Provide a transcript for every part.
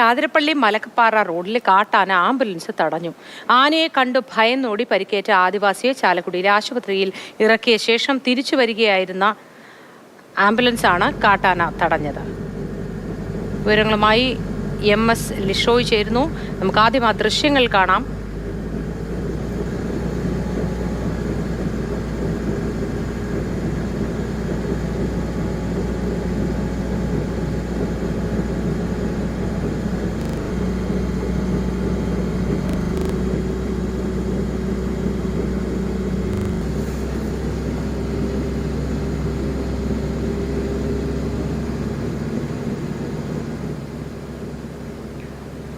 ആതിരപ്പള്ളി മലക്കപ്പാറ റോഡിൽ കാട്ടാന ആംബുലൻസ് തടഞ്ഞു. ആനയെ കണ്ടു ഭയന്നോടി പരിക്കേറ്റ ആദിവാസിയെ ചാലക്കുടിയിലെ ആശുപത്രിയിൽ ഇറക്കിയ ശേഷം തിരിച്ചു വരികയായിരുന്ന ആംബുലൻസാണ് കാട്ടാന തടഞ്ഞത്. വിവരങ്ങളുമായി MS ലിഷോയ് ചേരുന്നു. നമുക്ക് ആദ്യം ആ ദൃശ്യങ്ങൾ കാണാം.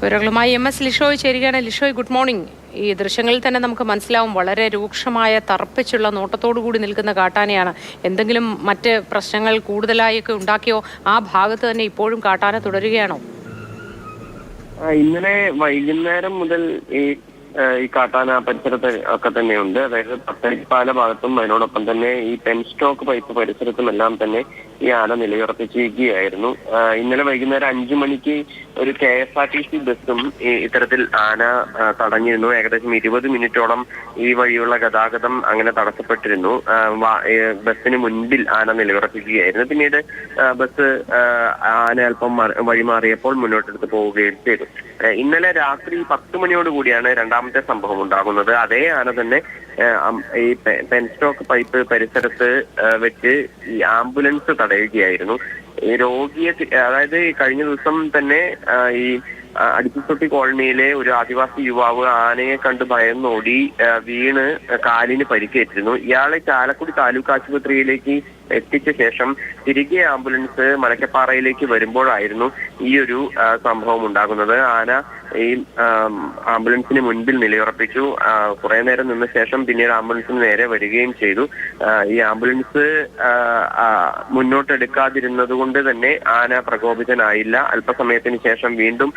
വിവരങ്ങളുമായി MS ലിഷോയ് ചേരുകയാണ്. Lishoy, good morning. ഈ ദൃശ്യങ്ങളിൽ തന്നെ നമുക്ക് മനസ്സിലാവും വളരെ രൂക്ഷമായ തറപ്പിച്ചുള്ള നോട്ടത്തോടു കൂടി നിൽക്കുന്ന കാട്ടാനയാണ്. എന്തെങ്കിലും മറ്റ് പ്രശ്നങ്ങൾ കൂടുതലായൊക്കെ ഉണ്ടാക്കിയോ? ആ ഭാഗത്ത് തന്നെ ഇപ്പോഴും കാട്ടാന തുടരുകയാണോ? ഇന്നലെ വൈകുന്നേരം മുതൽ ഈ കാട്ടാന പരിസരത്ത് ഒക്കെ തന്നെയുണ്ട്. അതായത് പത്തരിപ്പാല ഭാഗത്തും അതിനോടൊപ്പം തന്നെ ഈ പെൻസ്റ്റോക്ക് പൈപ്പ് പരിസരത്തും എല്ലാം തന്നെ ഈ ആന നിലയുറപ്പിച്ചിരിക്കുകയായിരുന്നു. ഇന്നലെ വൈകുന്നേരം 5 മണിക്ക് ഒരു KSRTC ബസ്സും ഇത്തരത്തിൽ ആന തടഞ്ഞിരുന്നു. ഏകദേശം 20 മിനിറ്റോളം ഈ വഴിയുള്ള ഗതാഗതം അങ്ങനെ തടസ്സപ്പെട്ടിരുന്നു. ബസ്സിന് മുൻപിൽ ആന നിലയുറപ്പിക്കുകയായിരുന്നു. പിന്നീട് ബസ് ആന അല്പം വഴിമാറിയപ്പോൾ മുന്നോട്ടെടുത്ത് പോവുകയും ചെയ്തു. ഇന്നലെ രാത്രി 10 മണിയോട് കൂടിയാണ് രണ്ടാമത്തെ സംഭവം ഉണ്ടാകുന്നത്. അതേ ആന തന്നെ ഈ പെൻസ്റ്റോക്ക് പൈപ്പ് പരിസരത്ത് വെച്ച് ഈ ആംബുലൻസ് തടയുകയായിരുന്നു. ഈ രോഗിയെ, അതായത് കഴിഞ്ഞ ദിവസം തന്നെ ഈ അടിച്ചുതൊട്ടി കോളനിയിലെ ഒരു ആദിവാസി യുവാവ് ആനയെ കണ്ട് ഭയന്നോടി വീണ് കാലിന് പരിക്കേറ്റിരുന്നു. ഇയാളെ ചാലക്കുടി താലൂക്ക് ആശുപത്രിയിലേക്ക് എത്തിച്ച ശേഷം തിരികെ ആംബുലൻസ് മലക്കപ്പാറയിലേക്ക് വരുമ്പോഴായിരുന്നു ഈ ഒരു സംഭവം ഉണ്ടാകുന്നത്. ആന ഈ ആംബുലൻസിന് മുൻപിൽ നിലയുറപ്പിച്ചു. കുറെ നേരം നിന്ന ശേഷം പിന്നീട് ആംബുലൻസിന് നേരെ വരികയും ചെയ്തു. ഈ ആംബുലൻസ് മുന്നോട്ടെടുക്കാതിരുന്നത് കൊണ്ട് തന്നെ ആന പ്രകോപിതനായില്ല. അല്പസമയത്തിന് ശേഷം വീണ്ടും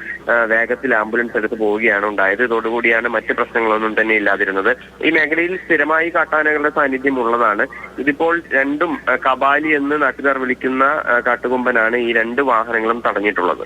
വേഗത്തിൽ ആംബുലൻസ് എടുത്ത് പോവുകയാണ് ഉണ്ടായത്. ഇതോടുകൂടിയാണ് മറ്റ് പ്രശ്നങ്ങളൊന്നും തന്നെ ഇല്ലാതിരുന്നത്. ഈ മേഖലയിൽ സ്ഥിരമായി കാട്ടാനകളുടെ സാന്നിധ്യം ഉള്ളതാണ്. ഇതിപ്പോൾ രണ്ടും കബാലി എന്ന് നാട്ടുകാർ വിളിക്കുന്ന കാട്ടുകൊമ്പനാണ് ഈ 2 വാഹനങ്ങളും തടഞ്ഞിട്ടുള്ളത്.